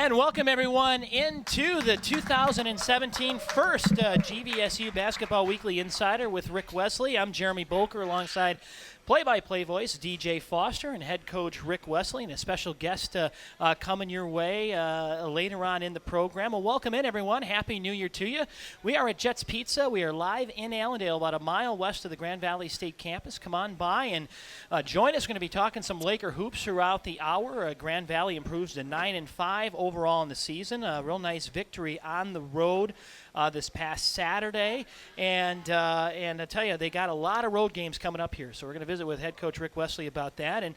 And welcome everyone into the 2017 first GVSU Basketball Weekly Insider with Rick Wesley. I'm Jeremy Bolker alongside play-by-play voice DJ Foster and head coach Rick Wesley, and a special guest coming your way later on in the program. Well, welcome in everyone. Happy New Year to you. We are at Jets Pizza. We are live in Allendale, about a mile west of the Grand Valley State campus. Come on by and join us. We're going to be talking some Laker hoops throughout the hour. Grand Valley improves to 9-5 overall in the season. A real nice victory on the road this past Saturday, and I tell you, they got a lot of road games coming up here, so we're going to visit with head coach Rick Wesley about that, and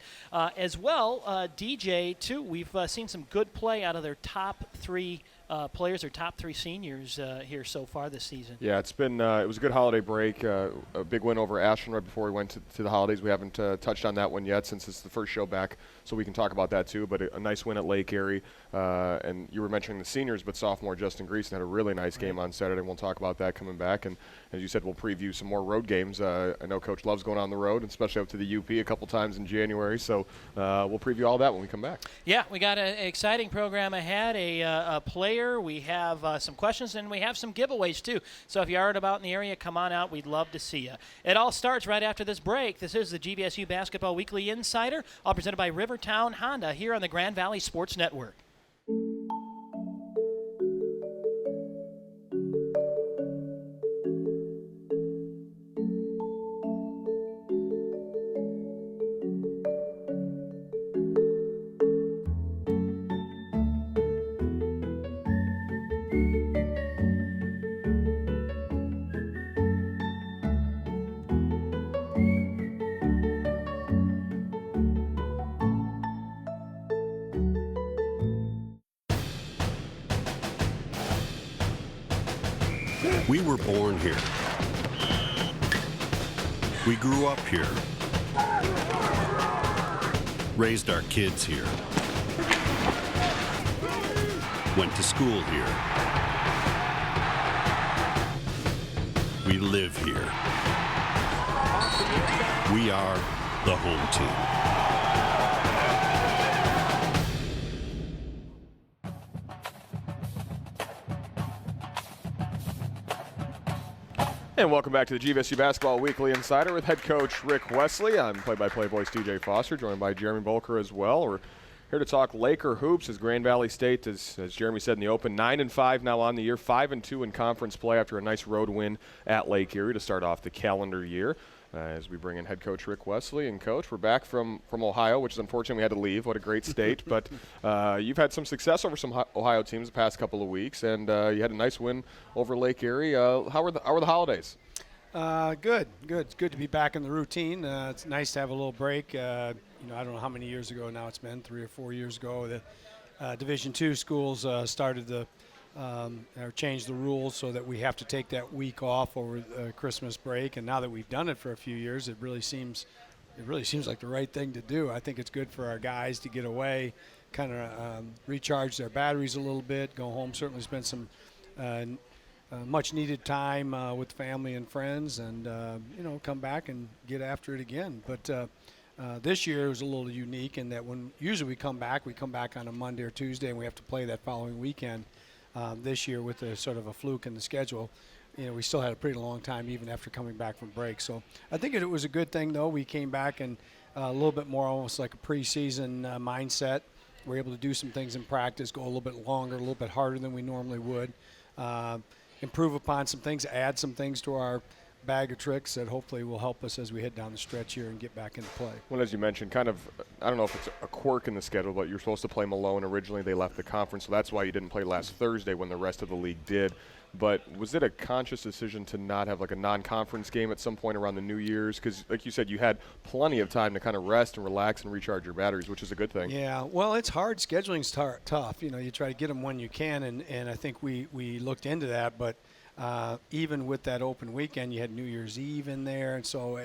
as well, DJ too. We've seen some good play out of their top three players, or top three seniors here so far this season. Yeah, it's been it was a good holiday break. A big win over Ashland right before we went to the holidays. We haven't touched on that one yet since it's the first show back, so we can talk about that too. But a nice win at Lake Erie, and you were mentioning the seniors, but sophomore Justin Greason had a really nice game on Saturday. We'll talk about that coming back, and as you said, we'll preview some more road games. I know Coach loves going on the road, especially up to the UP a couple times in January, so we'll preview all that when we come back. Yeah, we got an exciting program ahead, a player, we have some questions, and we have some giveaways too. So if you aren't about in the area, come on out. We'd love to see you. It all starts right after this break. This is the GVSU Basketball Weekly Insider, all presented by Rivertown Honda here on the Grand Valley Sports Network. We were born here. We grew up here. Raised our kids here. Went to school here. We live here. We are the home team. And welcome back to the GVSU Basketball Weekly Insider with head coach Rick Wesley. I'm play-by-play voice DJ Foster, joined by Jeremy Bolker as well. We're here to talk Laker hoops as Grand Valley State, as Jeremy said in the open, 9-5 now on the year, 5-2 in conference play after a nice road win at Lake Erie to start off the calendar year. As we bring in head coach Rick Wesley. And coach, we're back from Ohio, which is unfortunate we had to leave. What a great state. But you've had some success over some Ohio teams the past couple of weeks, and you had a nice win over Lake Erie. How were the holidays? Good. It's good to be back in the routine. It's nice to have a little break. I don't know how many years ago now it's been, 3 or 4 years ago. The Division II schools started to change the rules so that we have to take that week off over Christmas break. And now that we've done it for a few years, it really seems like the right thing to do. I think it's good for our guys to get away, kind of recharge their batteries a little bit, go home, certainly spend some much needed time with family and friends, and come back and get after it again. But this year it was a little unique in that when usually we come back on a Monday or Tuesday, and we have to play that following weekend. This year, with a sort of a fluke in the schedule, we still had a pretty long time even after coming back from break. So I think it was a good thing, though. We came back and a little bit more almost like a preseason mindset. We're able to do some things in practice, go a little bit longer, a little bit harder than we normally would, improve upon some things, add some things to our bag of tricks that hopefully will help us as we head down the stretch here and get back into play. Well, as you mentioned, kind of, I don't know if it's a quirk in the schedule, but you're supposed to play Malone. Originally, they left the conference, so that's why you didn't play last Thursday when the rest of the league did. But was it a conscious decision to not have like a non-conference game at some point around the New Year's? Because, like you said, you had plenty of time to kind of rest and relax and recharge your batteries, which is a good thing. Yeah, well, it's hard. Scheduling's tough. You try to get them when you can, and I think we looked into that, but even with that open weekend, you had New Year's Eve in there, and so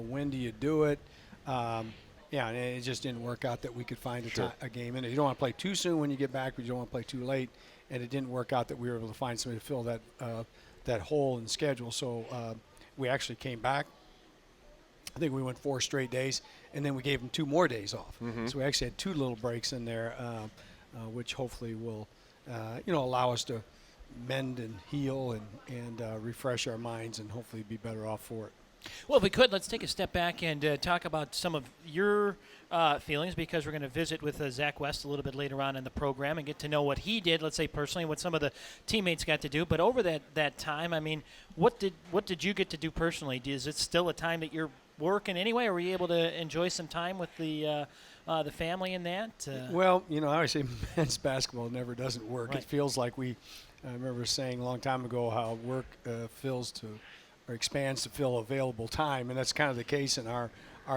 when do you do it? And it just didn't work out that we could find a game in it. You don't want to play too soon when you get back, but you don't want to play too late, and it didn't work out that we were able to find somebody to fill that hole in the schedule. So we actually came back. I think we went 4 straight days, and then we gave them 2 more days off. Mm-hmm. So we actually had 2 little breaks in there, which hopefully will allow us to mend and heal and refresh our minds and hopefully be better off for it. Well, if we could, let's take a step back and talk about some of your feelings, because we're going to visit with Zach West a little bit later on in the program and get to know what he did, let's say personally, what some of the teammates got to do. But over that time, I mean, what did you get to do personally? Is it still a time that you're working anyway, or were you able to enjoy some time with the family in that? Well, I always say men's basketball never doesn't work. Right. It feels like I remember saying a long time ago how work fills to or expands to fill available time, and that's kind of the case in our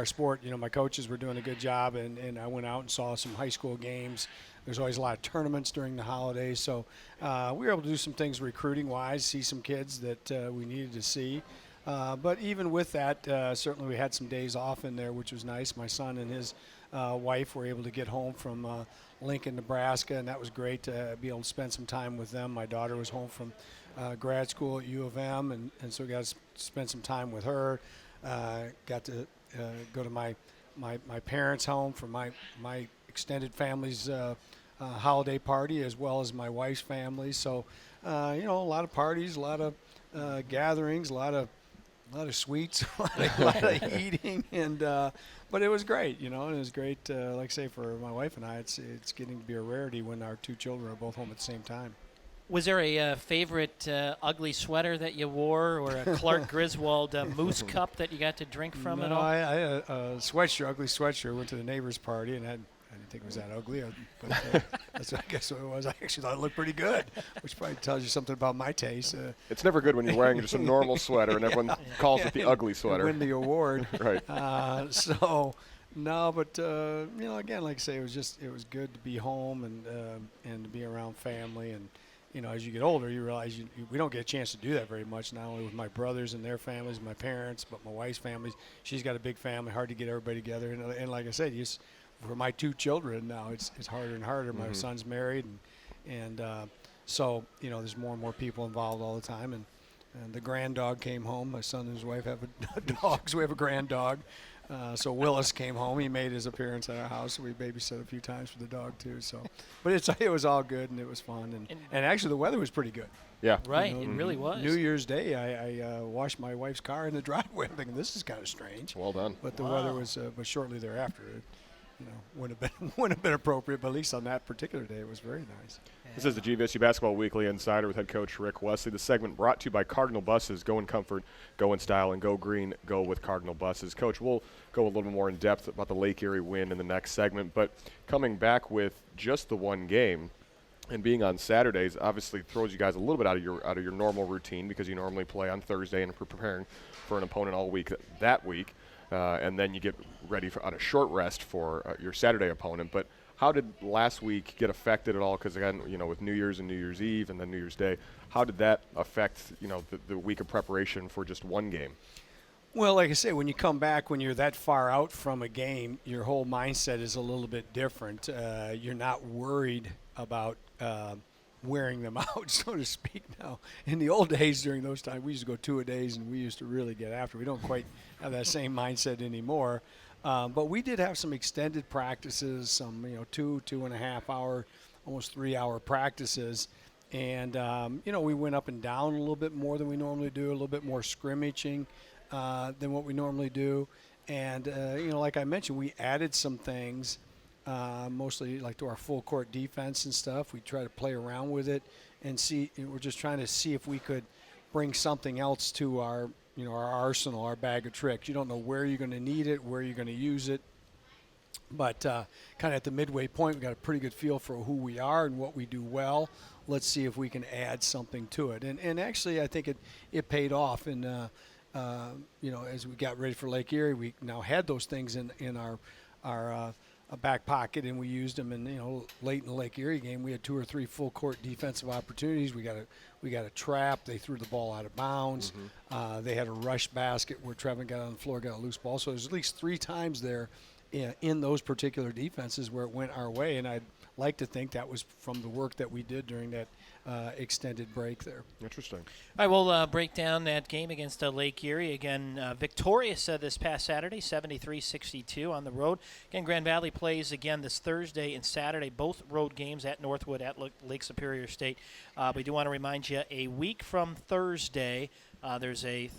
sport. My coaches were doing a good job, and I went out and saw some high school games. There's always a lot of tournaments during the holidays, so we were able to do some things recruiting-wise, see some kids that we needed to see. But even with that, certainly we had some days off in there, which was nice. My son and his wife were able to get home from Lincoln, Nebraska, and that was great to be able to spend some time with them. My daughter was home from grad school at U of M, and so got to spend some time with her. Got to go to my parents' home for my extended family's holiday party, as well as my wife's family. So, a lot of parties, a lot of gatherings, a lot of sweets, a lot of eating, and but it was great, and it was great. Like I say, for my wife and I, it's getting to be a rarity when our two children are both home at the same time. Was there a favorite ugly sweater that you wore, or a Clark Griswold moose cup that you got to drink from at all? I had a sweatshirt, ugly sweatshirt. Went to the neighbor's party, and I didn't think it was that ugly, but that's I guess what it was. I actually thought it looked pretty good, which probably tells you something about my taste. It's never good when you're wearing just a normal sweater and everyone calls it the ugly sweater. Win the award. Right. No, but again, like I say, it was good to be home and to be around family. And as you get older, you realize we don't get a chance to do that very much. Not only with my brothers and their families, my parents, but my wife's family. She's got a big family. Hard to get everybody together. And like I said, for my two children now, it's harder and harder. My son's married, and so there's more and more people involved all the time. And the grand dog came home. My son and his wife have a dog, so we have a grand dog. So Willis came home. He made his appearance at our house. We babysat a few times for the dog too. So, but it was all good and it was fun. And actually the weather was pretty good. Yeah. Right. It really was. New Year's Day, I washed my wife's car in the driveway. I'm thinking this is kind of strange. Well done. But the weather was, but shortly thereafter, it wouldn't have been appropriate. But at least on that particular day, it was very nice. This is the GVSU Basketball Weekly Insider with head coach Rick Wesley. The segment brought to you by Cardinal Buses. Go in comfort, go in style, and go green. Go with Cardinal Buses. Coach, we'll go a little more in depth about the Lake Erie win in the next segment. But coming back with just the one game and being on Saturdays obviously throws you guys a little bit out of your normal routine, because you normally play on Thursday and are preparing for an opponent all week that week. And then you get ready on a short rest for your Saturday opponent. But how did last week get affected at all? Because again, with New Year's and New Year's Eve and then New Year's Day, how did that affect the week of preparation for just one game? Well, like I say, when you come back, when you're that far out from a game, your whole mindset is a little bit different. You're not worried about wearing them out, so to speak. Now, in the old days, during those times, we used to go 2-a-days, and we used to really get after. We don't quite have that same mindset anymore. But we did have some extended practices, some 2.5 hour, almost 3 hour practices, and we went up and down a little bit more than we normally do, a little bit more scrimmaging than what we normally do, and like I mentioned, we added some things, mostly like to our full court defense and stuff. We try to play around with it and see. We're just trying to see if we could bring something else to our arsenal, our bag of tricks. You don't know where you're going to need it, where you're going to use it. But kind of at the midway point, we got a pretty good feel for who we are and what we do well. Let's see if we can add something to it. And actually, I think it paid off. And, as we got ready for Lake Erie, we now had those things in our back pocket, and we used them. And late in the Lake Erie game, we had 2 or 3 full court defensive opportunities. We got a trap. They threw the ball out of bounds. Mm-hmm. They had a rush basket where Trevin got on the floor, got a loose ball. So there's at least 3 times there in those particular defenses where it went our way. And I'd like to think that was from the work that we did during that extended break there. Interesting. All right, we'll break down that game against Lake Erie. Again, victorious this past Saturday, 73-62 on the road. Again, Grand Valley plays again this Thursday and Saturday, both road games at Northwood at Lake Superior State. We do want to remind you, a week from Thursday, there's a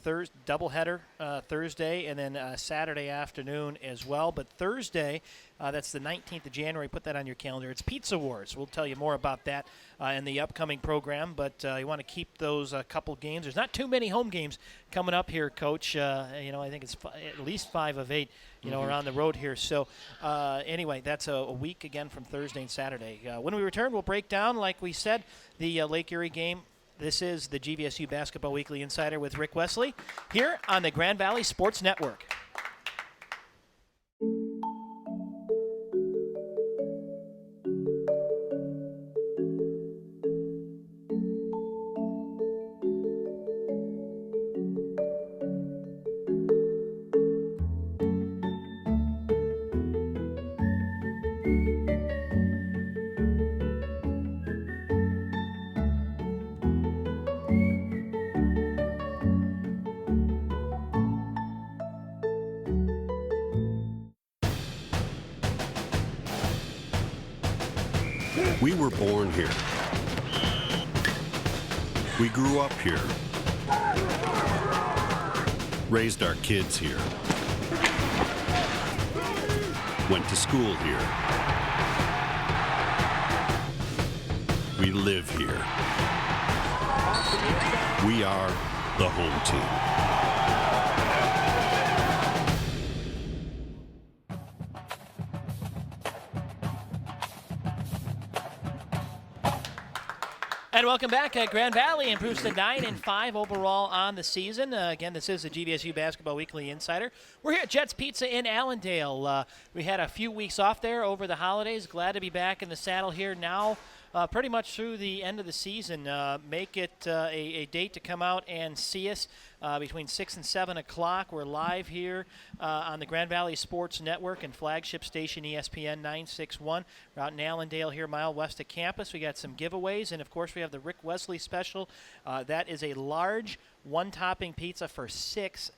doubleheader Thursday and then Saturday afternoon as well. But Thursday, that's the 19th of January. Put that on your calendar. It's Pizza Wars. We'll tell you more about that in the upcoming program. But you want to keep those couple games. There's not too many home games coming up here, Coach. I think it's at least 5 of 8. Are on the road here. So anyway, that's a week again from Thursday and Saturday. When we return, we'll break down, like we said, the Lake Erie game. This is the GVSU Basketball Weekly Insider with Rick Wesley here on the Grand Valley Sports Network. We were born here. We grew up here. Raised our kids here. Went to school here. We live here. We are the home team. And welcome back. Grand Valley improves to 9-5 overall on the season. Again, this is the GVSU Basketball Weekly Insider. We're here at Jets Pizza in Allendale. We had a few weeks off there over the holidays. Glad to be back in the saddle here now. Pretty much through the end of the season. Make it a date to come out and see us between 6 and 7 o'clock. We're live here on the Grand Valley Sports Network and flagship station ESPN 961. We're out in Allendale here, a mile west of campus. We got some giveaways, and of course we have the Rick Wesley special. That is a large one-topping pizza for $6.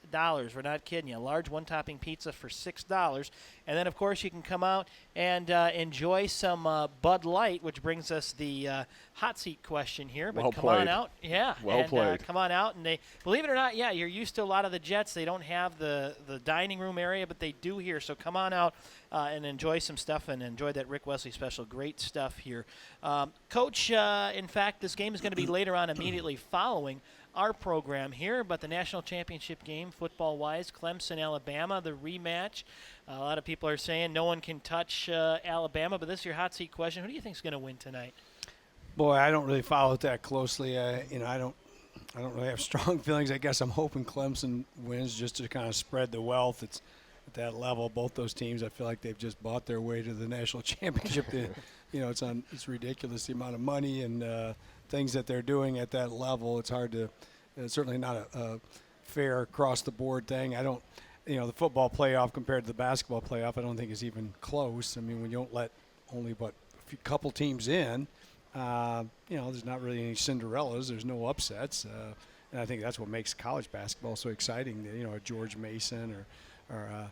We're not kidding you. A large one-topping pizza for $6. And then, of course, you can come out and enjoy some Bud Light, which brings us the hot seat question here. But well come played. on out. Yeah. Well and, played. Come on out. And they, believe it or not, yeah, you're used to a lot of the Jets. They don't have the dining room area, but they do here. So come on out and enjoy some stuff and enjoy that Rick Wesley special. Great stuff here. Coach, in fact, this game is going to be later on immediately following our program here, but the national championship game, football-wise, Clemson, Alabama, the rematch. A lot of people are saying no one can touch Alabama, but this is your hot seat question. Who do you think is going to win tonight? Boy, I don't really follow it that closely. I don't really have strong feelings. I guess I'm hoping Clemson wins just to kind of spread the wealth. It's at that level. Both those teams, I feel like they've just bought their way to the national championship. It's ridiculous the amount of money and things that they're doing at that level. It's hard to. It's certainly not a fair across the board thing. The football playoff compared to the basketball playoff, I don't think is even close. I mean, when you don't let only but a couple teams in. There's not really any Cinderellas. There's no upsets. And I think that's what makes college basketball so exciting. George Mason or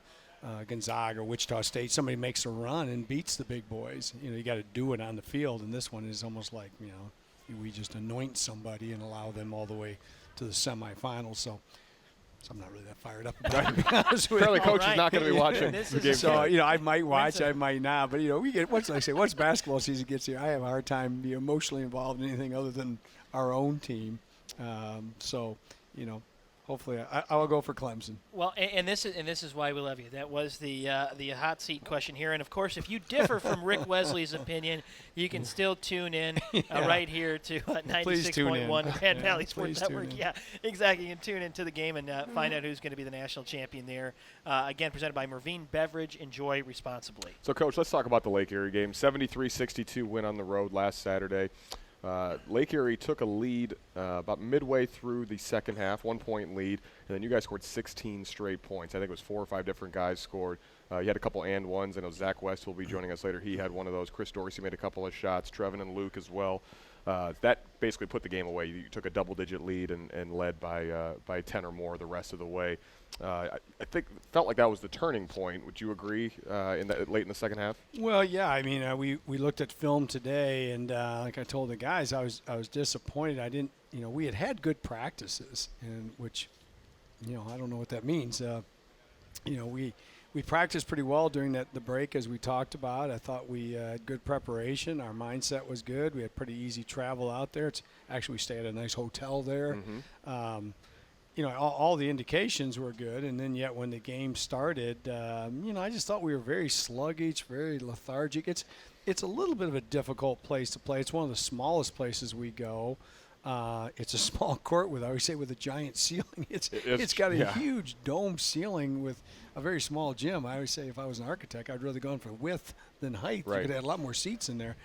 Gonzaga or Wichita State, somebody makes a run and beats the big boys. You got to do it on the field. And this one is almost like, we just anoint somebody and allow them all the way to the semifinals. So I'm not really that fired up about it, to be honest with you. Apparently, Coach is not going to be watching This the is game. so, tonight. I might watch, I might not. But, once basketball season gets here, I have a hard time being emotionally involved in anything other than our own team. Hopefully I'll go for Clemson. Well, and this is why we love you. That was the hot seat question here. And, of course, if you differ from Rick Wesley's opinion, you can still tune in right here to 96.1 Grand Valley Sports Network. Yeah, exactly. You can tune into the game and find out who's going to be the national champion there. Again, presented by Mervine Beverage. Enjoy responsibly. So, Coach, let's talk about the Lake Erie game. 73-62 win on the road last Saturday. Lake Erie took a lead about midway through the second half, 1-point lead, and then you guys scored 16 straight points. I think it was 4 or 5 different guys scored. You had a couple and ones. I know Zach West will be joining us later. He had one of those. Chris Dorsey made a couple of shots. Trevin and Luke as well. that basically put the game away. You took a double-digit lead and led by 10 or more the rest of the way. I think felt like that was the turning point. Would you agree late in the second half? Well, yeah. I mean, we looked at film today, and like I told the guys, I was disappointed. I didn't, we had good practices, and which, I don't know what that means. We practiced pretty well during the break, as we talked about. I thought we had good preparation. Our mindset was good. We had pretty easy travel out there. We stayed at a nice hotel there. All the indications were good, and then yet when the game started, I just thought we were very sluggish, very lethargic. It's a little bit of a difficult place to play. It's one of the smallest places we go. It's a small court with a giant ceiling. It's got a huge dome ceiling with a very small gym. I always say if I was an architect, I'd rather go in for width than height. Right. You could have a lot more seats in there.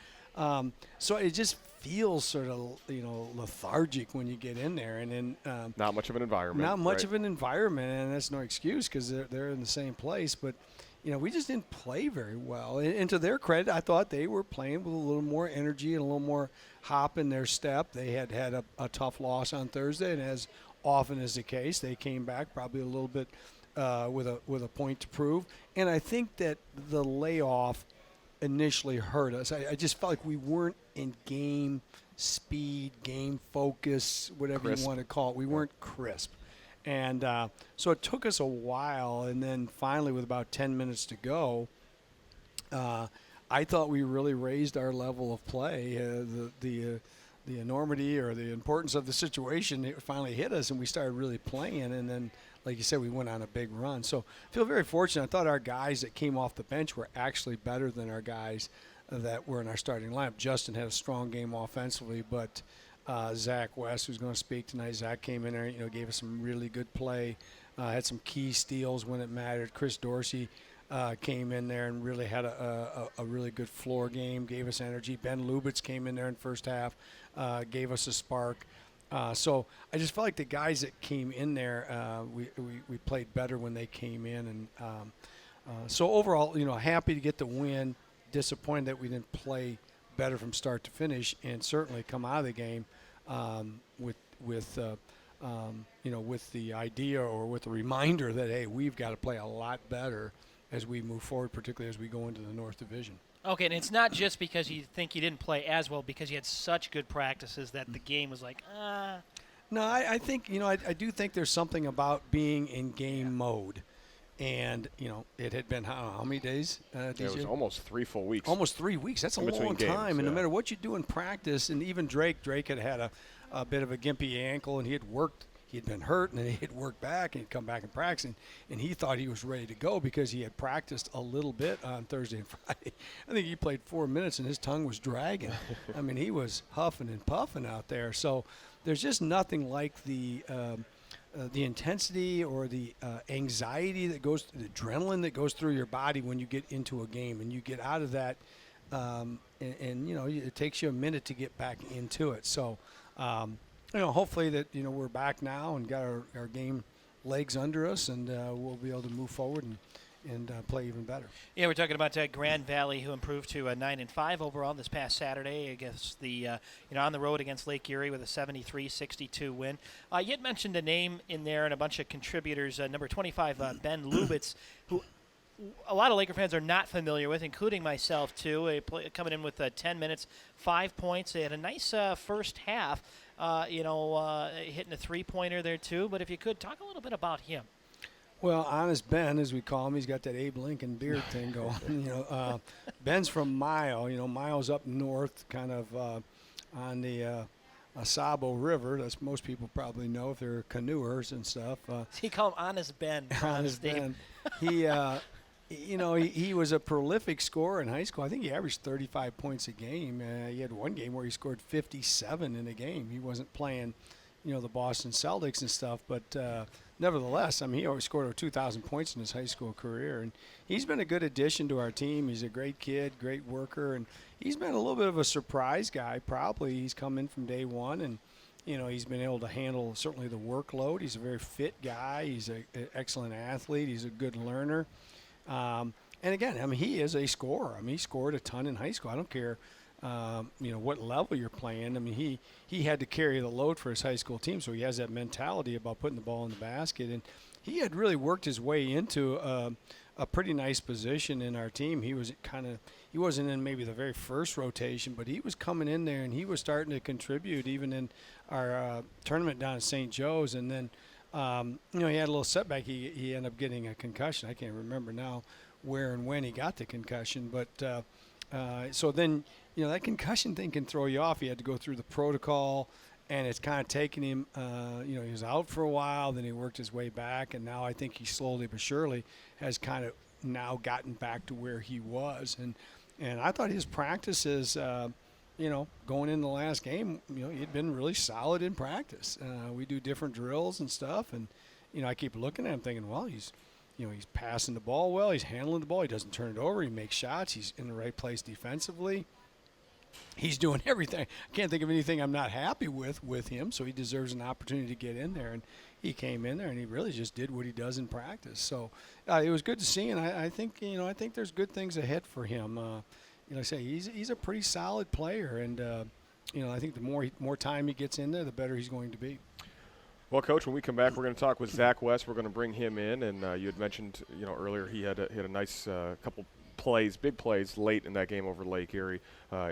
So it just feels sort of lethargic when you get in there, and then Not much of an environment. not much right. of an environment, and that's no excuse because they're in the same place. But we just didn't play very well. And to their credit, I thought they were playing with a little more energy and a little more hop in their step. They had a tough loss on Thursday, and as often is the case, they came back probably a little bit with a point to prove. And I think that the layoff initially hurt us. I just felt like we weren't in game speed, game focus, whatever Crisp. you want to call it. We weren't crisp. And so it took us a while, and then finally with about 10 minutes to go, I thought we really raised our level of play. The enormity or the importance of the situation, it finally hit us, and we started really playing. And then, like you said, we went on a big run. So I feel very fortunate. I thought our guys that came off the bench were actually better than our guys that were in our starting lineup. Justin had a strong game offensively, but Zach West, who's going to speak tonight, Zach came in there, gave us some really good play, had some key steals when it mattered. Chris Dorsey came in there and really had a really good floor game, gave us energy. Ben Lubitz came in there in the first half, gave us a spark. So I just felt like the guys that came in there, we played better when they came in. And so overall, happy to get the win, disappointed that we didn't play better from start to finish, and certainly come out of the game with the idea or with the reminder that, hey, we've got to play a lot better as we move forward, particularly as we go into the North Division. Okay, and it's not just because you think you didn't play as well, because you had such good practices that the game was like, No, I think, I do think there's something about being in game mode. And, it had been how many days, DJ? It was almost 3 full weeks. Almost 3 weeks. That's a In between long games, time. And no yeah. matter what you do in practice, and even Drake had a bit of a gimpy ankle, and he had been hurt, and then he had worked back, and he'd come back and practice, and he thought he was ready to go because he had practiced a little bit on Thursday and Friday. I think he played 4 minutes, and his tongue was dragging. I mean, he was huffing and puffing out there. So there's just nothing like the intensity or the anxiety the adrenaline that goes through your body when you get into a game, and you get out of that, and it takes you a minute to get back into it. So, hopefully that we're back now and got our game legs under us, and we'll be able to move forward and play even better. Yeah, we're talking about Grand Valley, who improved to 9-5 overall this past Saturday against the, on the road against Lake Erie with a 73-62 win. You had mentioned a name in there and a bunch of contributors. Number 25, Ben Lubitz, who a lot of Laker fans are not familiar with, including myself too. Coming in with 10 minutes, 5 points. They had a nice first half. Hitting a three-pointer there too. But if you could talk a little bit about him. Well, Honest Ben, as we call him, he's got that Abe Lincoln beard thing going. Ben's from Mile. Mile's up north, kind of on the Asabo River. That's most people probably know if they're canoers and stuff. He called him Honest Ben. Honest Ben. He was a prolific scorer in high school. I think he averaged 35 points a game. He had one game where he scored 57 in a game. He wasn't playing, the Boston Celtics and stuff, but nevertheless, he always scored over 2,000 points in his high school career. And he's been a good addition to our team. He's a great kid, great worker, and he's been a little bit of a surprise guy. Probably he's come in from day one, and he's been able to handle certainly the workload. He's a very fit guy. He's an excellent athlete. He's a good learner. And again, he is a scorer. He scored a ton in high school. I don't care what level you're playing. I mean, he had to carry the load for his high school team, so he has that mentality about putting the ball in the basket. And he had really worked his way into a pretty nice position in our team. He wasn't in maybe the very first rotation, but he was coming in there and he was starting to contribute even in our tournament down at St. Joe's. And then, he had a little setback. He ended up getting a concussion. I can't remember now where and when he got the concussion, but so then, that concussion thing can throw you off. He had to go through the protocol, and it's kind of taken him, he was out for a while, then he worked his way back, and now I think he slowly but surely has kind of now gotten back to where he was. And I thought his practices, going in the last game, he'd been really solid in practice. We do different drills and stuff, and, I keep looking at him thinking, well, he's passing the ball well, he's handling the ball, he doesn't turn it over, he makes shots, he's in the right place defensively. He's doing everything. I can't think of anything I'm not happy with him, so he deserves an opportunity to get in there. And he came in there, and he really just did what he does in practice. So it was good to see, and I think there's good things ahead for him. Like I say, he's a pretty solid player, and I think the more time he gets in there, the better he's going to be. Well, Coach, when we come back, we're going to talk with Zach West. We're going to bring him in, and you had mentioned, earlier he had a nice couple big plays late in that game over Lake Erie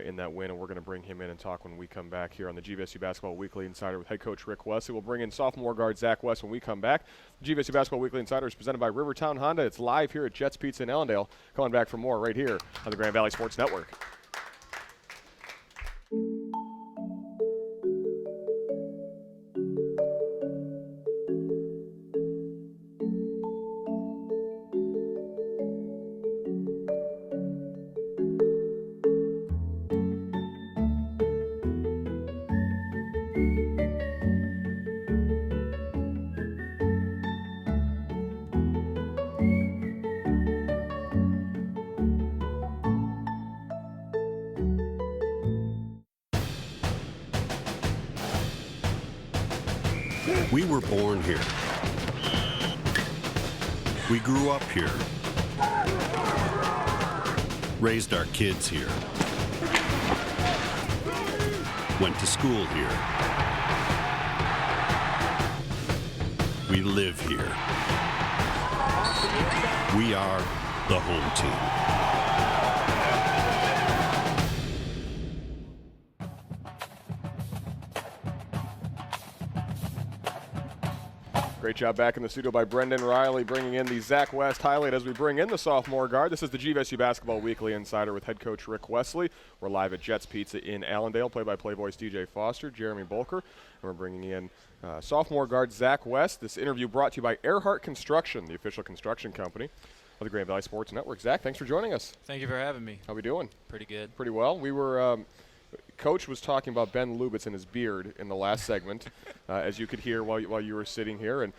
in that win, and we're going to bring him in and talk when we come back here on the GVSU Basketball Weekly Insider with head coach Rick Wesley. We'll bring in sophomore guard Zach West when we come back. The GVSU Basketball Weekly Insider is presented by Rivertown Honda. It's live here at Jets Pizza in Allendale. Coming back for more right here on the Grand Valley Sports Network. We were born here. We grew up here. Raised our kids here. Went to school here. We live here. We are the home team. Great job back in the studio by Brendan Riley, bringing in the Zach West highlight as we bring in the sophomore guard. This is the GVSU Basketball Weekly Insider with head coach Rick Wesley. We're live at Jets Pizza in Allendale. Play-by-play voice DJ Foster, Jeremy Bolker, and we're bringing in sophomore guard Zach West. This interview brought to you by Earhart Construction, the official construction company of the Grand Valley Sports Network. Zach, thanks for joining us. Thank you for having me. How we doing? Pretty good. Pretty well. We were Coach was talking about Ben Lubitz and his beard in the last segment, as you could hear while you were sitting here. And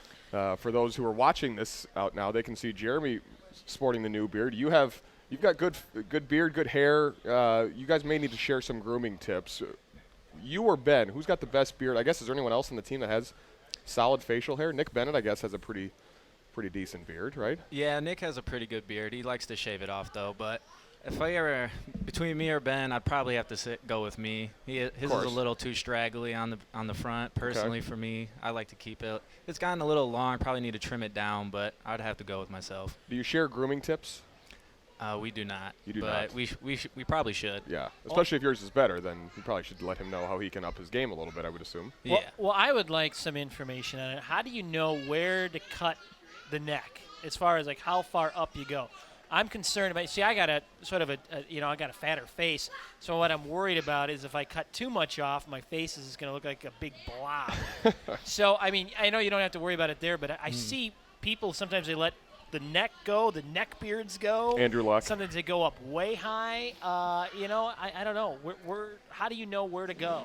for those who are watching this out now, they can see Jeremy sporting the new beard. You've got good beard, good hair. You guys may need to share some grooming tips. You or Ben, who's got the best beard? I guess, is there anyone else on the team that has solid facial hair? Nick Bennett, I guess, has a pretty decent beard, right? Yeah, Nick has a pretty good beard. He likes to shave it off, though. But if I ever, between me or Ben, I'd probably have to go with me. His is a little too straggly on the front. Personally, for me, I like to keep it. It's gotten a little long. Probably need to trim it down, but I'd have to go with myself. Do you share grooming tips? We do not. You do but not? we probably should. Yeah, especially if yours is better, then you probably should let him know how he can up his game a little bit, I would assume. Yeah. Well, I would like some information on it. How do you know where to cut the neck as far as like how far up you go? I'm concerned about. See, I got a sort of I got a fatter face. So what I'm worried about is if I cut too much off, my face is going to look like a big blob. So I mean, I know you don't have to worry about it there, but I see people sometimes they let the neck go, the neck beards go. Andrew Luck. Sometimes they go up way high. I don't know. How do you know where to go?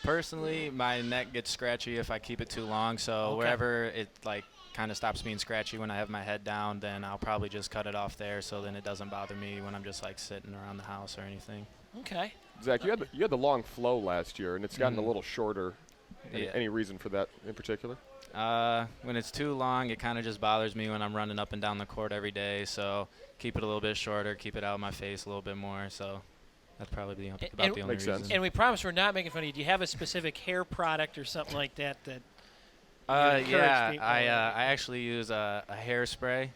Personally, my neck gets scratchy if I keep it too long. So wherever it kind of stops being scratchy when I have my head down, then I'll probably just cut it off there, so then it doesn't bother me when I'm just sitting around the house or anything. Okay. Zach, you had the long flow last year, and it's gotten a little shorter. Yeah. Any reason for that in particular? When it's too long, it kind of just bothers me when I'm running up and down the court every day. So keep it a little bit shorter, keep it out of my face a little bit more. So That's probably about And- the only Makes sense. reason. And we promise we're not making fun of you. Do you have a specific hair product or something like that that you encourage Yeah, people? I actually use a hairspray,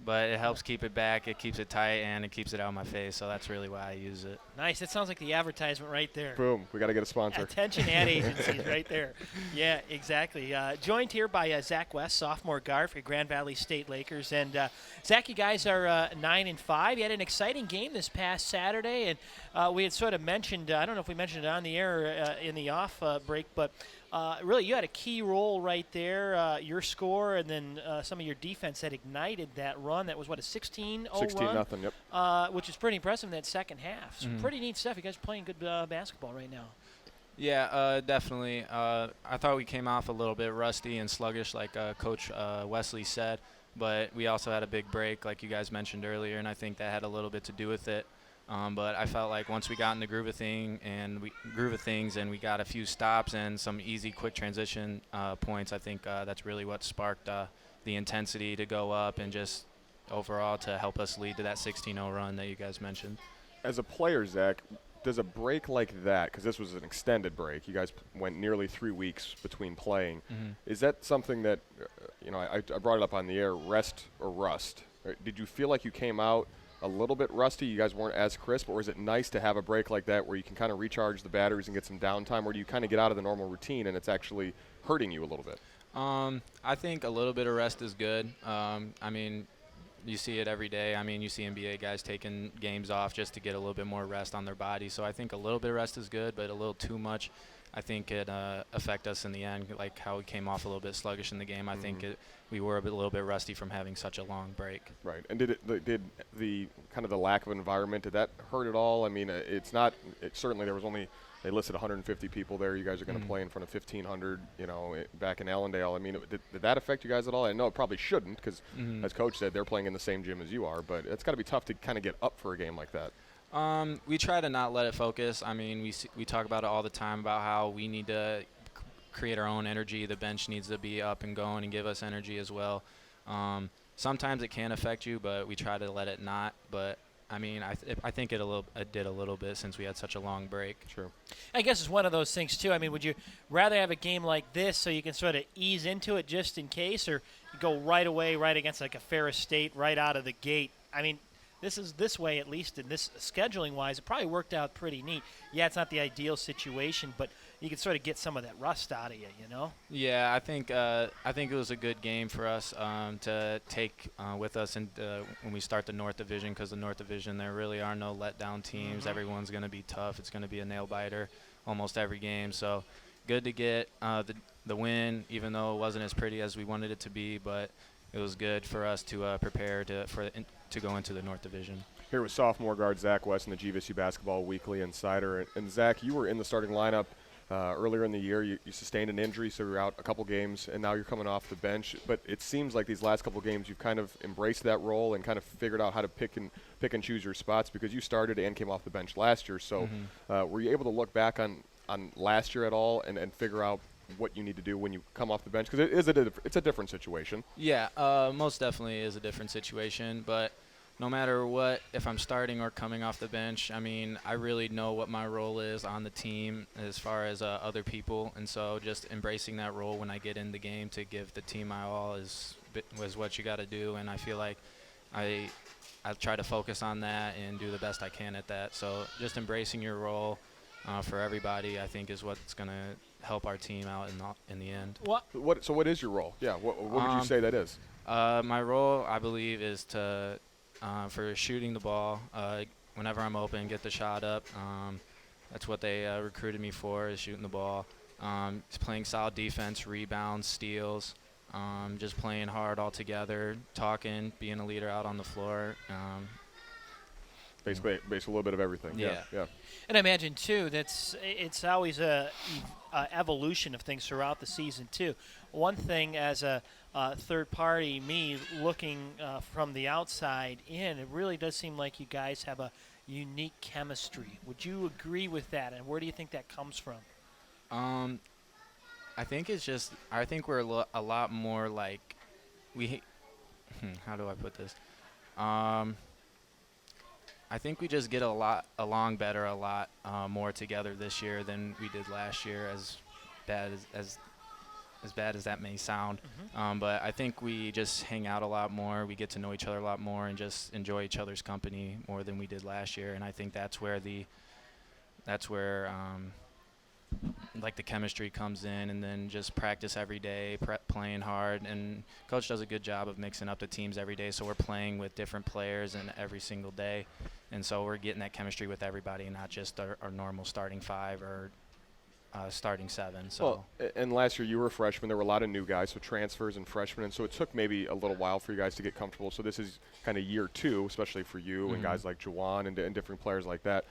but it helps keep it back. It keeps it tight and it keeps it out of my face. So that's really why I use it. Nice. That sounds like the advertisement right there. Boom. We got to get a sponsor. Attention ad agencies right there. Yeah, exactly. Joined here by Zach West, sophomore guard for Grand Valley State Lakers. And Zach, you guys are 9-5. You had an exciting game this past Saturday, and we had sort of mentioned, I don't know if we mentioned it on the air or in the off break, but really you had a key role right there. Your score and then some of your defense that ignited that run. That was, what, a 16-0 run? 16-0, yep. Which is pretty impressive in that second half. So pretty neat stuff. You guys are playing good basketball right now. Yeah, definitely. I thought we came off a little bit rusty and sluggish, like Coach Wesley said, but we also had a big break, like you guys mentioned earlier, and I think that had a little bit to do with it. But I felt like once we got in the groove of things and we got a few stops and some easy, quick transition points, I think that's really what sparked the intensity to go up and just overall to help us lead to that 16-0 run that you guys mentioned. As a player, Zach, does a break like that, because this was an extended break, you guys went nearly 3 weeks between playing, is that something that, I brought it up on the air, rest or rust? Did you feel like you came out a little bit rusty, you guys weren't as crisp, or is it nice to have a break like that where you can kind of recharge the batteries and get some downtime, or do you kind of get out of the normal routine and it's actually hurting you a little bit? I think a little bit of rest is good. I mean, you see it every day. I mean, you see NBA guys taking games off just to get a little bit more rest on their body. So I think a little bit of rest is good, but a little too much, I think it affect us in the end, like how we came off a little bit sluggish in the game. I think we were a little bit rusty from having such a long break. Right. And did the kind of the lack of environment, did that hurt at all? I mean, certainly there was only, they listed 150 people there. You guys are going to play in front of 1,500, back in Allendale. I mean, did that affect you guys at all? I know it probably shouldn't because, as Coach said, they're playing in the same gym as you are, but it's got to be tough to kind of get up for a game like that. We try to not let it focus. I mean, we talk about it all the time about how we need to create our own energy. The bench needs to be up and going and give us energy as well. Sometimes it can affect you, but we try to let it not. But I mean, I think it did a little bit since we had such a long break. Sure. I guess it's one of those things too. I mean, would you rather have a game like this so you can sort of ease into it just in case, or go right away right against like a Ferris State right out of the gate? I mean, this way, at least in this scheduling wise, it probably worked out pretty neat. Yeah, it's not the ideal situation, but you can sort of get some of that rust out of you, Yeah, I think it was a good game for us to take with us when we start the North Division, because the North Division, there really are no letdown teams. Everyone's going to be tough. It's going to be a nail biter almost every game. So good to get the win, even though it wasn't as pretty as we wanted it to be, but it was good for us to prepare to go into the North Division. Here with sophomore guard Zach West in the GVSU Basketball Weekly Insider. And Zach, you were in the starting lineup earlier in the year. You sustained an injury, so you're out a couple games, and now you're coming off the bench. But it seems like these last couple games you've kind of embraced that role and kind of figured out how to pick and choose your spots, because you started and came off the bench last year. So were you able to look back on last year at all and figure out what you need to do when you come off the bench? Because it's a different situation. Yeah, most definitely is a different situation. But no matter what, if I'm starting or coming off the bench, I mean, I really know what my role is on the team as far as other people. And so just embracing that role when I get in the game to give the team my all was what you got to do. And I feel like I try to focus on that and do the best I can at that. So just embracing your role for everybody, I think, is what's going to help our team out in the end. So what is your role? Yeah, what would you say that is? My role, I believe, is for shooting the ball whenever I'm open, get the shot up. That's what they recruited me for, is shooting the ball. Playing solid defense, rebounds, steals, just playing hard all together, talking, being a leader out on the floor. Basically a little bit of everything. Yeah. And I imagine too it's always a evolution of things throughout the season too. One thing as a third party, me looking from the outside in, it really does seem like you guys have a unique chemistry. Would you agree with that? And where do you think that comes from? I think we're a lot more like how do I put this? I think we just get along better, a lot more together this year than we did last year. As bad as that may sound, but I think we just hang out a lot more. We get to know each other a lot more and just enjoy each other's company more than we did last year. And I think that's where like the chemistry comes in, and then just practice every day, playing hard. And coach does a good job of mixing up the teams every day, so we're playing with different players and every single day, and so we're getting that chemistry with everybody, not just our normal starting 5 or starting 7. So. Well, and last year you were a freshman. There were a lot of new guys, so transfers and freshmen, and so it took maybe a little while for you guys to get comfortable. So this is kind of year 2, especially for you and guys like Juwan and different players like that.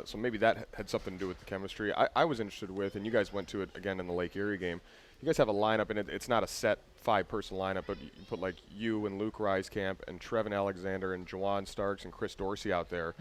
So maybe that had something to do with the chemistry. I was interested with, and you guys went to it again in the Lake Erie game. You guys have a lineup, and it's not a set 5-person lineup, but you put like you and Luke Reiskamp and Trevin Alexander and Juwan Starks and Chris Dorsey out there,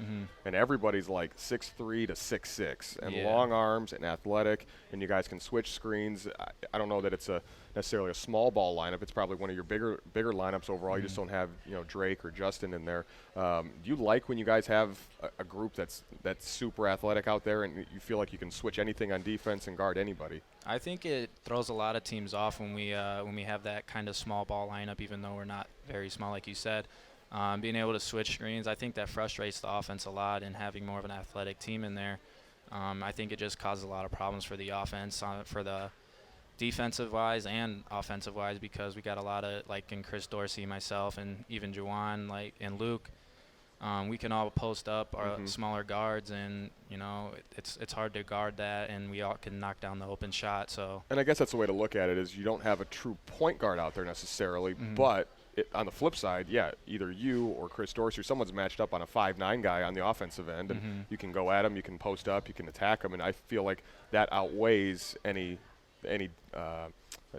and everybody's like 6'3" to 6'6", and long arms and athletic, and you guys can switch screens. I don't know that it's necessarily a small ball lineup. It's probably one of your bigger lineups overall. You just don't have Drake or Justin in there. Do you like when you guys have a group that's super athletic out there, and you feel like you can switch anything on defense and guard anybody? I think it throws a lot of teams off when we have that kind of small ball lineup, even though we're not very small, like you said. Being able to switch screens, I think that frustrates the offense a lot, and having more of an athletic team in there, I think it just causes a lot of problems for the offense, for the defensive-wise and offensive-wise, because we got a lot of, like in Chris Dorsey, myself, and even Juwan, and Luke. We can all post up our smaller guards, and it's hard to guard that, and we all can knock down the open shot. So. And I guess that's the way to look at it, is you don't have a true point guard out there necessarily, but on the flip side, either you or Chris Dorsey or someone's matched up on a 5'9" guy on the offensive end, and you can go at him, you can post up, you can attack him, and I feel like that outweighs any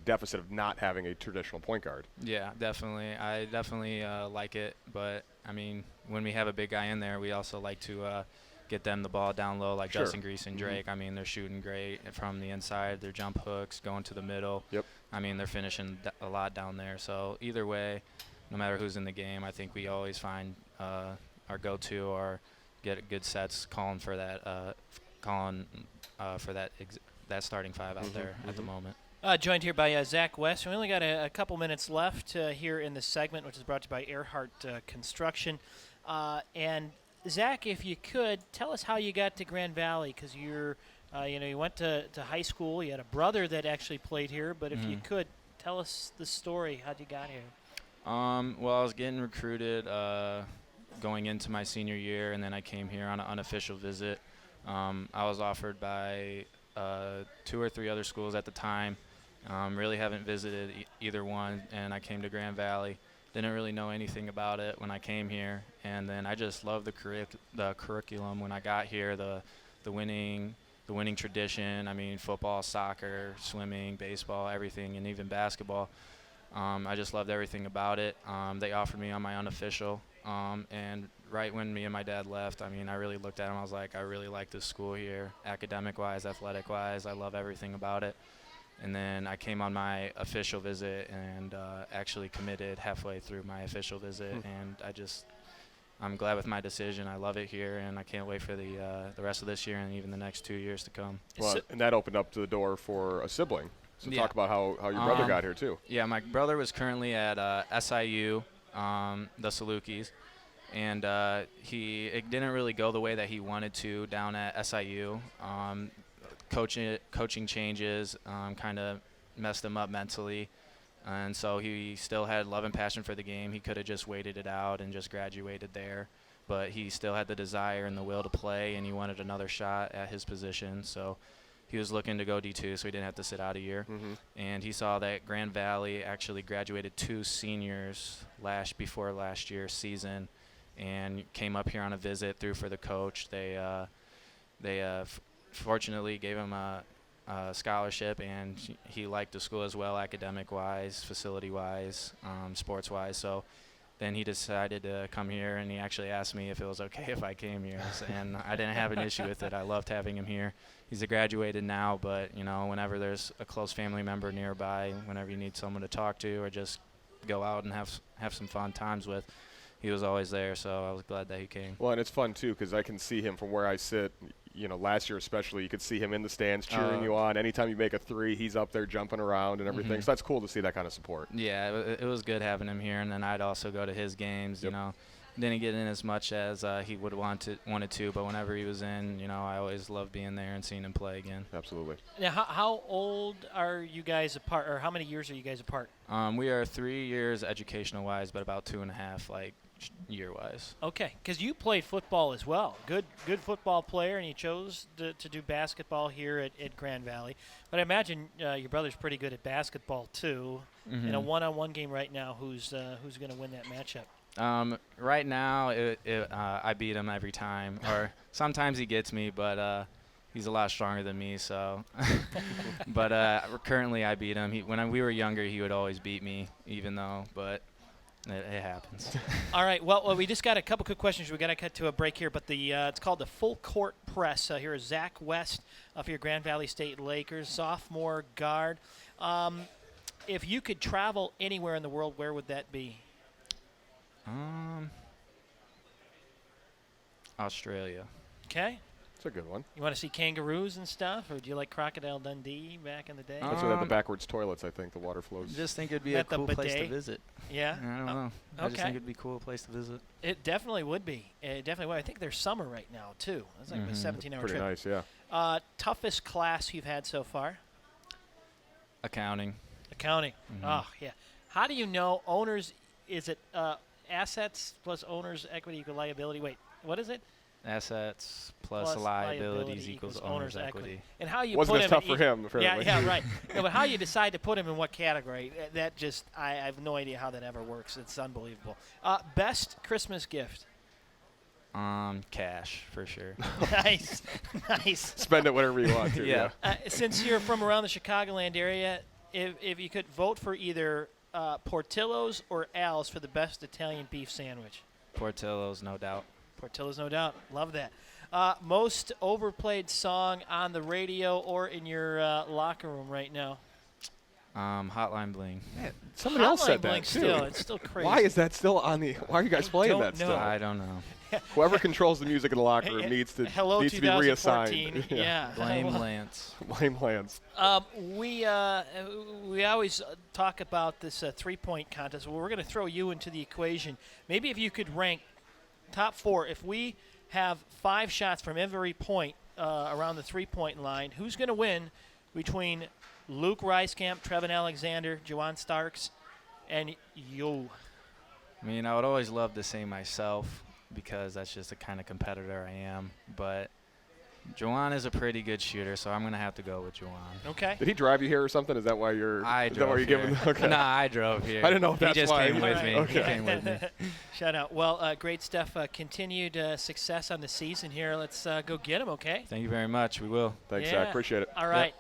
deficit of not having a traditional point guard. Yeah, definitely. I definitely like it, but I mean, when we have a big guy in there, we also like to get them the ball down low, like Justin Grease and Drake. I mean, they're shooting great from the inside. Their jump hooks, going to the middle. Yep. I mean, they're finishing a lot down there. So either way, no matter who's in the game, I think we always find our go-to or get good sets calling for that that starting 5 out there at the moment. Joined here by Zach West. We only got a couple minutes left here in this segment, which is brought to you by Earhart Construction. And Zach, if you could, tell us how you got to Grand Valley, because you went to high school. You had a brother that actually played here, but if you could, tell us the story. How'd you got here? Well, I was getting recruited going into my senior year, and then I came here on an unofficial visit. I was offered by 2 or 3 other schools at the time. Really haven't visited either one, and I came to Grand Valley. Didn't really know anything about it when I came here, and then I just loved the curriculum when I got here. The winning tradition. I mean, football, soccer, swimming, baseball, everything, and even basketball. I just loved everything about it. They offered me on my unofficial, and right when me and my dad left, I mean, I really looked at him. I was like, I really like this school here, academic-wise, athletic-wise. I love everything about it. And then I came on my official visit and actually committed halfway through my official visit. And I'm glad with my decision. I love it here, and I can't wait for the rest of this year and even the next 2 years to come. Well, and that opened up the door for a sibling. So talk about how your brother got here, too. Yeah, my brother was currently at SIU, the Salukis. And it didn't really go the way that he wanted to down at SIU. Coaching changes kind of messed him up mentally, and so he still had love and passion for the game. He could have just waited it out and just graduated there, but he still had the desire and the will to play, and he wanted another shot at his position. So he was looking to go D2, so he didn't have to sit out a year. And he saw that Grand Valley actually graduated 2 seniors before last year's season, and came up here on a visit through for the coach. They fortunately gave him a scholarship, and he liked the school as well, academic-wise, facility-wise, sports-wise. So then he decided to come here, and he actually asked me if it was okay if I came here, and I didn't have an issue with it. I loved having him here. He's graduated now, but whenever there's a close family member nearby, whenever you need someone to talk to or just go out and have some fun times with, he was always there, so I was glad that he came. Well, and it's fun, too, because I can see him from where I sit. You know, last year especially, you could see him in the stands cheering you on. Anytime you make a three, he's up there jumping around and everything. So that's cool to see that kind of support. Yeah, it was good having him here, and then I'd also go to his games. You know, didn't get in as much as he would wanted to, but whenever he was in, you know, I always loved being there and seeing him play again. Absolutely. Now, how old are you guys apart, or how many years are you guys apart? We are 3 years educational-wise, but about 2.5 like year-wise. Okay, because you played football as well. Good football player, and you chose to do basketball here at Grand Valley. But I imagine your brother's pretty good at basketball too. In a one-on-one game right now, who's going to win that matchup? Right now, I beat him every time, or sometimes he gets me, but he's a lot stronger than me. So, but currently I beat him. When we were younger, he would always beat me, even though, but. It happens. All right. Well, we just got a couple quick questions. We got to cut to a break here, but it's called the Full Court Press. Here is Zach West of your Grand Valley State Lakers, sophomore guard. If you could travel anywhere in the world, where would that be? Australia. Okay. It's a good one. You want to see kangaroos and stuff, or do you like Crocodile Dundee back in the day? That's where they have the backwards toilets, I think. The water flows. Just think it'd be a cool place to visit. Yeah? I don't know. Okay. I just think it'd be a cool place to visit. It definitely would be. It definitely would. I think there's summer right now, too. It's like a 17-hour Pretty trip. nice, yeah. Toughest class you've had so far? Accounting. Accounting. Oh, yeah. How do you know owners, is it assets plus owners equity equal liability? Wait, what is it? Assets plus liabilities equals owner's equity. And how you Wasn't put as him tough for him, apparently. Yeah, right. No, but how you decide to put him in what category, that just, I have no idea how that ever works. It's unbelievable. Best Christmas gift? Cash, for sure. Nice. Nice. Spend it whatever you want to. Yeah. Since you're from around the Chicagoland area, if you could vote for either Portillo's or Al's for the best Italian beef sandwich? Portillo's, no doubt. Portillo's, no doubt. Love that. Most overplayed song on the radio or in your locker room right now? Hotline Bling. Man, somebody else said Bling that, too. Still, it's still crazy. Why is that still on the – why are you guys playing that still? I don't know. Whoever controls the music in the locker room needs to Hello, be 2014. reassigned. Yeah. Blame Lance. Blame Lance. We always talk about this three-point contest. Well, we're going to throw you into the equation. Maybe if you could rank top four, if we have 5 shots from every point around the three-point line, who's going to win between Luke Reiskamp, Trevin Alexander, Juwan Starks, and you? I mean, I would always love to say myself because that's just the kind of competitor I am. But Juwan is a pretty good shooter, so I'm going to have to go with Juwan. Okay. Did he drive you here or something? Is that why you're – I drove here. Okay. No, I drove here. I didn't know if that's he just why. came with me. Okay. He came with me. Shout out. Well, great stuff. Continued success on the season here. Let's go get him, okay? Thank you very much. We will. Thanks, Yeah. Zach. Appreciate it. All right.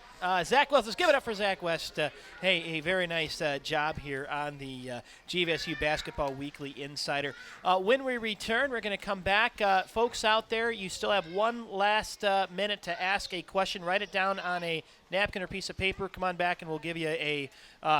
Zach West, let's give it up for Zach West. Hey, a very nice job here on the GVSU Basketball Weekly Insider. When we return, we're going to come back. Folks out there, you still have one last minute to ask a question. Write it down on a napkin or piece of paper. Come on back, and we'll give you a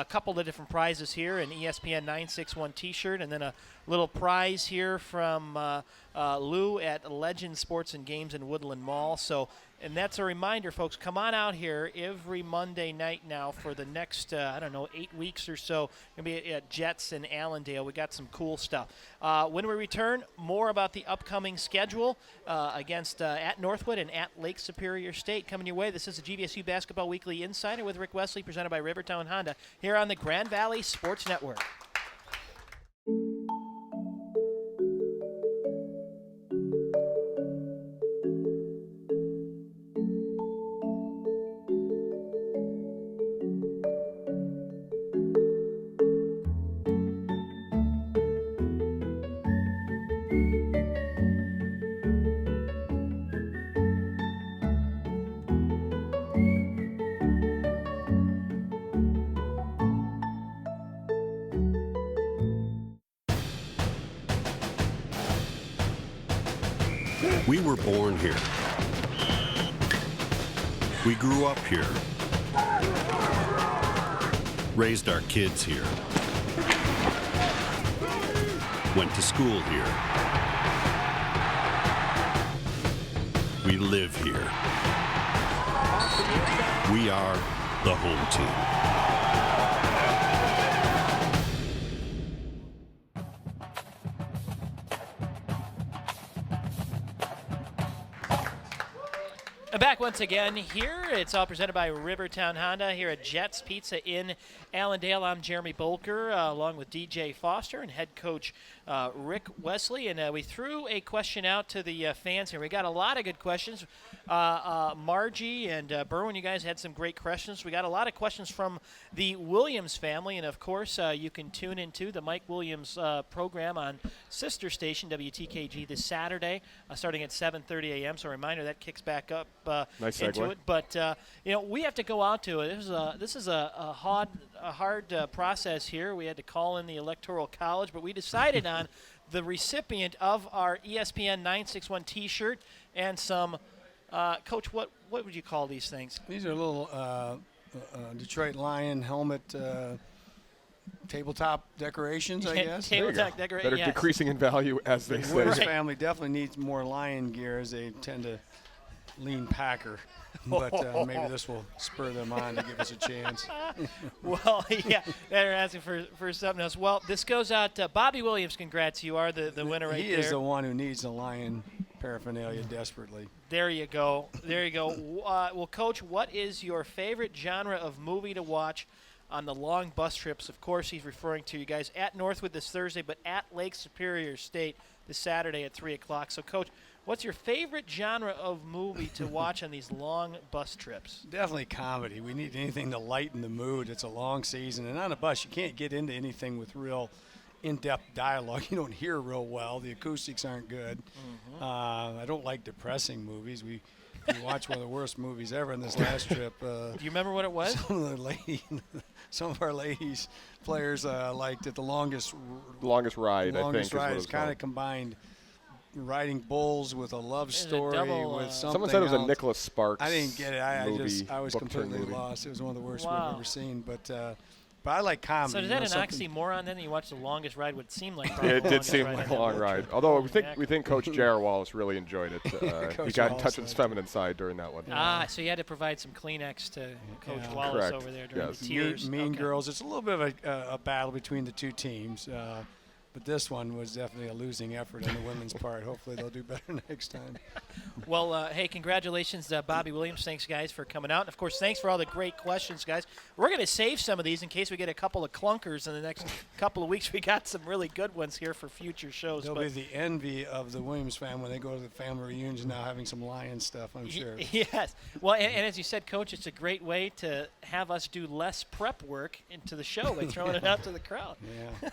couple of different prizes here, an ESPN 961 T-shirt, and then a little prize here from Lou at Legend Sports and Games in Woodland Mall. So, and that's a reminder, folks, come on out here every Monday night now for the next, 8 weeks or so. Going to be at Jets in Allendale. We got some cool stuff. When we return, more about the upcoming schedule against at Northwood and at Lake Superior State coming your way. This is the GVSU Basketball Weekly Insider with Rick Wesley, presented by Rivertown Honda, here on the Grand Valley Sports Network. We were born here. We grew up here. Raised our kids here. went to school here. We live here. We are the home team. Back once again here. It's all presented by Rivertown Honda here at Jets Pizza in Allendale. I'm Jeremy Bolker along with DJ Foster and head coach Rick Wesley. And we threw a question out to the fans here. We got a lot of good questions. Margie and Berwin, you guys had some great questions. We got a lot of questions from the Williams family. And, of course, you can tune into the Mike Williams program on sister station WTKG this Saturday starting at 7:30 a.m. So a reminder, that kicks back up nice into segue. it. But, we have to go out to it. This is a hard process here. We had to call in the Electoral College, but we decided on the recipient of our ESPN 961 T-shirt and some, Coach, what would you call these things? These are little Detroit Lion helmet tabletop decorations, I guess. Tabletop That decoration. are decreasing in value as they The say. Williams Right. family definitely needs more Lion gear, as they tend to lean Packer. But maybe this will spur them on to give us a chance. Well, yeah, they're asking for something else. Well, this goes out to Bobby Williams. Congrats, you are the winner right He there. is the one who needs the Lion paraphernalia desperately. There you go. There you go. Well, Coach, what is your favorite genre of movie to watch on the long bus trips? Of course, he's referring to you guys at Northwood this Thursday, but at Lake Superior State this Saturday at 3 o'clock. So, Coach, what's your favorite genre of movie to watch on these long bus trips? Definitely comedy. We need anything to lighten the mood. It's a long season, and on a bus you can't get into anything with real in-depth dialogue. You don't hear real well. The acoustics aren't good. I don't like depressing movies. We watched one of the worst movies ever on this last trip. Do you remember what it was? Some of our ladies players liked it. The longest Ride, I think, ride is what is it's kind called. of combined riding bulls with a love story double, with something Someone said it was a else. Nicholas Sparks. I didn't get it. I was book-turned completely movie. lost. It was one of the worst Wow. we've ever seen. But I like comedy. So is you that know, an something- oxymoron then? You watch the longest ride, would seem like Yeah, it the did longest seem ride like on a long that ride. trip. Although Exactly. we think Coach Jared Wallace really enjoyed it. He Coach got in Wallace touch with his liked it. feminine side during that one. So you had to provide some Kleenex to Coach Yeah. Wallace Correct. over there during Yes. the tears. Mean Okay. Girls. It's a little bit of a battle between the two teams. But this one was definitely a losing effort on the women's part. Hopefully they'll do better next time. Well, hey, congratulations, Bobby Williams. Thanks, guys, for coming out. And, of course, thanks for all the great questions, guys. We're going to save some of these in case we get a couple of clunkers in the next couple of weeks. We got some really good ones here for future shows. They'll but be the envy of the Williams family when they go to the family reunions now, having some Lion stuff, I'm sure. Yes. Well, and as you said, Coach, it's a great way to have us do less prep work into the show by throwing it out to the crowd. Yeah.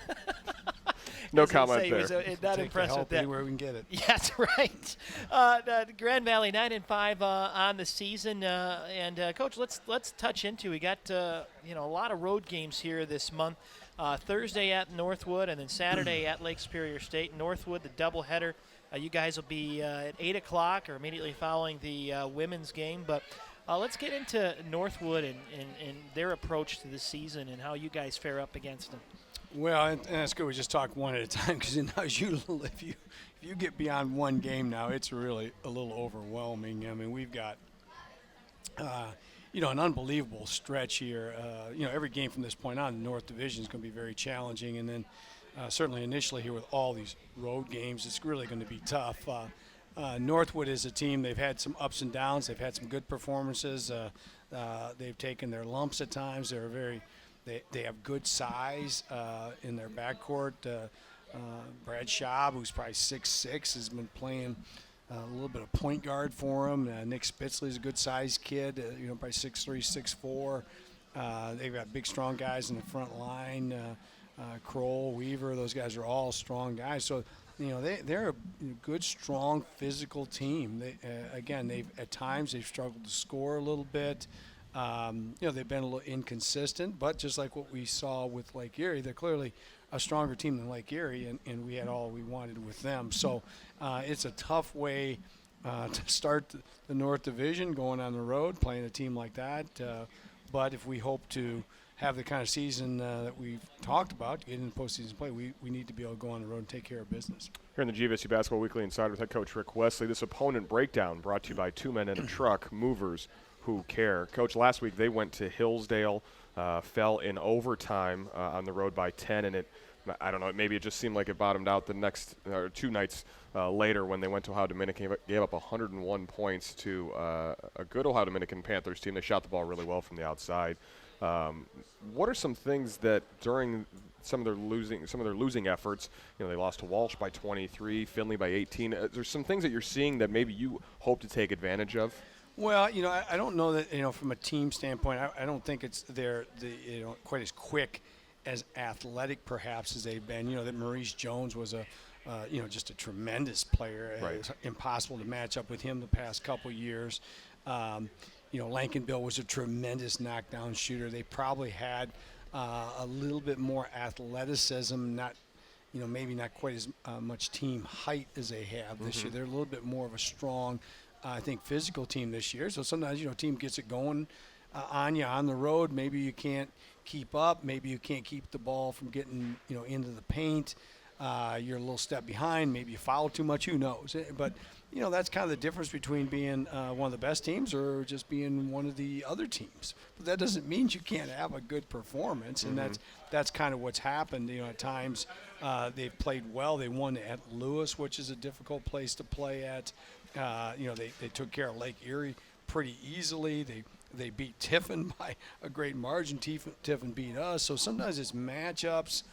No As they comment say, he there. was, not Take the impressed with help that. anywhere we can get it. Yeah, that's right. The Grand Valley 9-5 on the season, and Coach, let's touch into. We got a lot of road games here this month. Thursday at Northwood, and then Saturday at Lake Superior State. Northwood, the doubleheader. You guys will be at 8 o'clock or immediately following the women's game. But let's get into Northwood and their approach to the season and how you guys fare up against them. Well, and that's good. We just talk one at a time because if you get beyond one game now, it's really a little overwhelming. I mean, we've got an unbelievable stretch here. Every game from this point on, the North Division is going to be very challenging, and then certainly initially here with all these road games, it's really going to be tough. Northwood is a team. They've had some ups and downs. They've had some good performances. They've taken their lumps at times. They have good size in their backcourt. Brad Schaub, who's probably 6'6", has been playing a little bit of point guard for him. Nick Spitzley's a good-sized kid, probably 6'3", 6'4". They've got big, strong guys in the front line. Kroll, Weaver, those guys are all strong guys. So, they're a good, strong, physical team. At times they've struggled to score a little bit. They've been a little inconsistent, but just like what we saw with Lake Erie, they're clearly a stronger team than Lake Erie, and we had all we wanted with them. So it's a tough way to start the North Division, going on the road, playing a team like that. But if we hope to have the kind of season that we've talked about, get into postseason play, we need to be able to go on the road and take care of business. Here in the GVSU Basketball Weekly Insider with head coach Rick Wesley, this opponent breakdown brought to you by Two Men in a Truck, movers who care. Coach, last week they went to Hillsdale, fell in overtime on the road by 10, and I don't know, maybe it just seemed like it bottomed out the next 2 nights later when they went to Ohio Dominican, gave up 101 points to a good Ohio Dominican Panthers team. They shot the ball really well from the outside. What are some things that during some of their losing efforts, they lost to Walsh by 23, Finley by 18. There's some things that you're seeing that maybe you hope to take advantage of? Well, I don't know that, from a team standpoint, I don't think it's quite as quick as athletic perhaps as they've been. That Maurice Jones was just a tremendous player. Right. It's impossible to match up with him the past couple years. Lankenbill was a tremendous knockdown shooter. They probably had a little bit more athleticism, maybe not quite as much team height as they have this year. They're a little bit more of a strong, I think, physical team this year. So sometimes, team gets it going on you on the road. Maybe you can't keep up. Maybe you can't keep the ball from getting, into the paint. You're a little step behind. Maybe you foul too much. Who knows? But, that's kind of the difference between being one of the best teams or just being one of the other teams. But that doesn't mean you can't have a good performance, and that's kind of what's happened. At times they've played well. They won at Lewis, which is a difficult place to play at. They took care of Lake Erie pretty easily. They beat Tiffin by a great margin. Tiffin beat us. So sometimes it's matchups.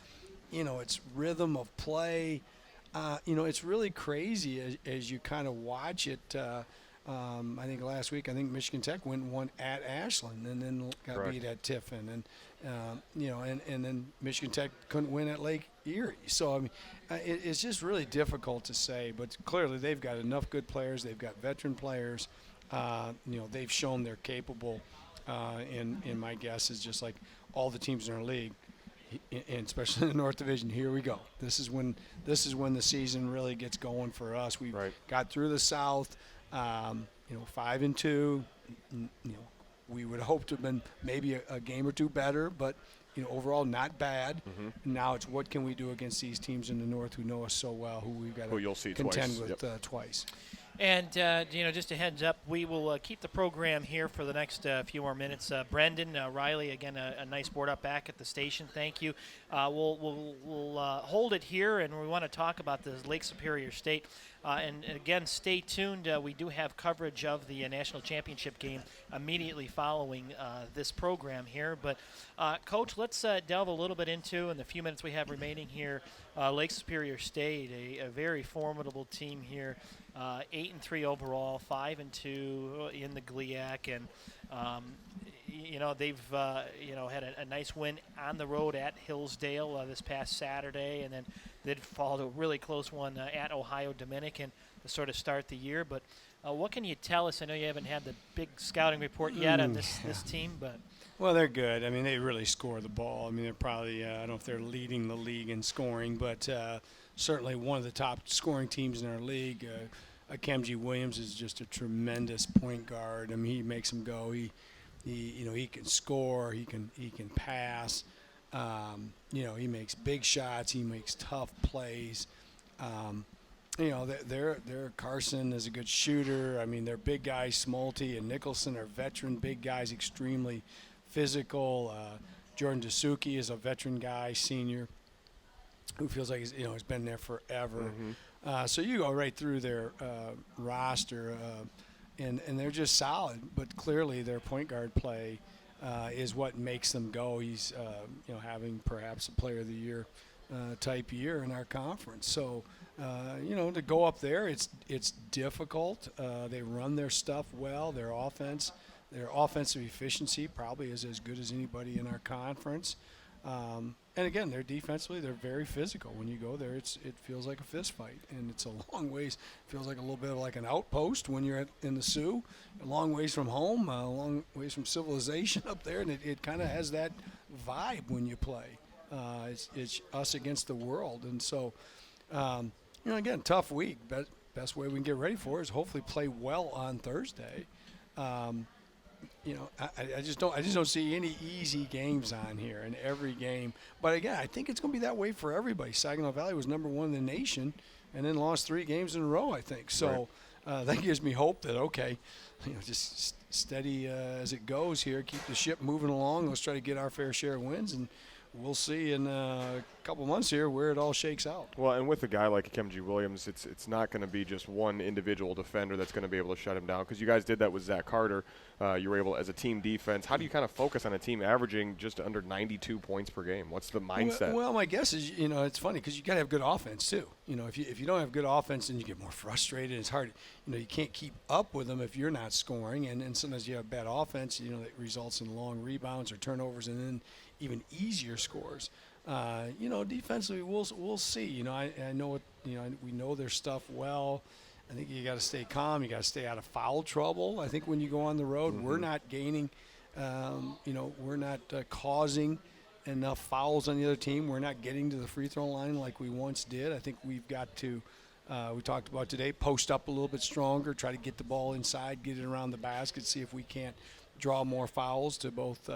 It's rhythm of play. It's really crazy as you kind of watch it. I think last week, Michigan Tech went and won at Ashland and then got beat at Tiffin. And then Michigan Tech couldn't win at Lake Erie. So, it's just really difficult to say. But clearly they've got enough good players. They've got veteran players. They've shown they're capable. And my guess is just like all the teams in our league, and especially in the North Division, here we go. This is when the season really gets going for us. We got through the South, 5-2. We would hope to have been maybe a game or two better, but overall not bad. Now it's what can we do against these teams in the North who know us so well, who we've got to contend with twice. And, just a heads up, we will keep the program here for the next few more minutes. Brendan, Riley, again, a nice board up back at the station. Thank you. We'll hold it here, and we want to talk about the Lake Superior State. And again, stay tuned. We do have coverage of the national championship game immediately following this program here. But, Coach, let's delve a little bit into, in the few minutes we have remaining here, Lake Superior State, a very formidable team here. 8-3 overall, 5-2 in the GLIAC, and they've had a nice win on the road at Hillsdale this past Saturday, and then they'd followed a really close one at Ohio Dominican to sort of start the year. But what can you tell us? I know you haven't had the big scouting report yet on this team, but well, they're good. They really score the ball. They're probably I don't know if they're leading the league in scoring, but certainly one of the top scoring teams in our league. Kemji Williams is just a tremendous point guard. He makes them go. He can score. He can pass. He makes big shots. He makes tough plays. Carson is a good shooter. Their big guys, Smolty and Nicholson, are veteran big guys, extremely physical. Jordan Dasuki is a veteran guy, senior, who feels like he's been there forever. So you go right through their roster, and they're just solid. But clearly their point guard play is what makes them go. He's having perhaps a Player of the Year type year in our conference. So to go up there, it's difficult. They run their stuff well. Their offensive efficiency probably is as good as anybody in our conference. And again, they're defensively, they're very physical. When you go there, it feels like a fist fight, and it's a long ways. Feels like a little bit of like an outpost when you're in the Sioux, a long ways from home, a long ways from civilization up there, and it kind of has that vibe when you play. It's us against the world, and so again, tough week. Best way we can get ready for it is hopefully play well on Thursday. I just don't see any easy games on here in every game. But again, I think it's going to be that way for everybody. Saginaw Valley was number 1 in the nation, and then lost 3 games in a row, I think. So that gives me hope that just steady as it goes here, keep the ship moving along. Let's try to get our fair share of wins, and we'll see in a couple months here where it all shakes out. Well, and with a guy like Kemji Williams, it's not going to be just one individual defender that's going to be able to shut him down, because you guys did that with Zach Carter. You were able, as a team defense, how do you kind of focus on a team averaging just under 92 points per game? What's the mindset? Well, my guess is, it's funny because you got to have good offense too. If you don't have good offense, then you get more frustrated. It's hard. You can't keep up with them if you're not scoring, and sometimes you have bad offense. That results in long rebounds or turnovers, and then even easier scores. Defensively, we'll see. I know what we know their stuff well. I think you got to stay calm. You got to stay out of foul trouble. I think when you go on the road, we're not gaining. We're not causing enough fouls on the other team. We're not getting to the free throw line like we once did. I think we've got to. We talked about today, post up a little bit stronger, try to get the ball inside, get it around the basket, see if we can't draw more fouls to both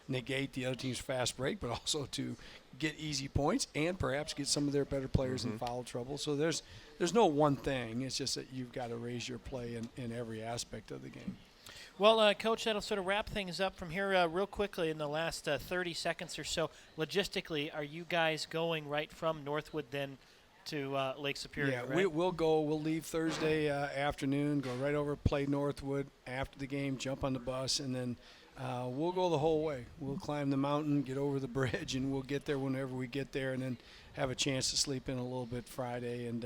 negate the other team's fast break, but also to get easy points and perhaps get some of their better players in foul trouble. So there's no one thing. It's just that you've got to raise your play in every aspect of the game. Well, Coach, that'll sort of wrap things up from here real quickly in the last 30 seconds or so. Logistically, are you guys going right from Northwood then to Lake Superior? Yeah, right? we'll leave Thursday afternoon, go right over, play Northwood after the game, jump on the bus, and then we'll go the whole way. We'll climb the mountain, get over the bridge, and we'll get there whenever we get there, and then have a chance to sleep in a little bit Friday and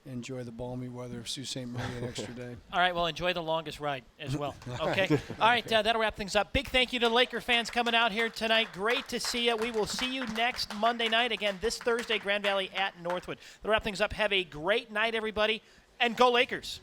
enjoy the balmy weather of Sault Ste. Marie an extra day. All right, well, enjoy the longest ride as well. Okay. All right, that'll wrap things up. Big thank you to Laker fans coming out here tonight. Great to see you. We will see you next Monday night. Again, this Thursday, Grand Valley at Northwood. That'll wrap things up. Have a great night, everybody, and go Lakers.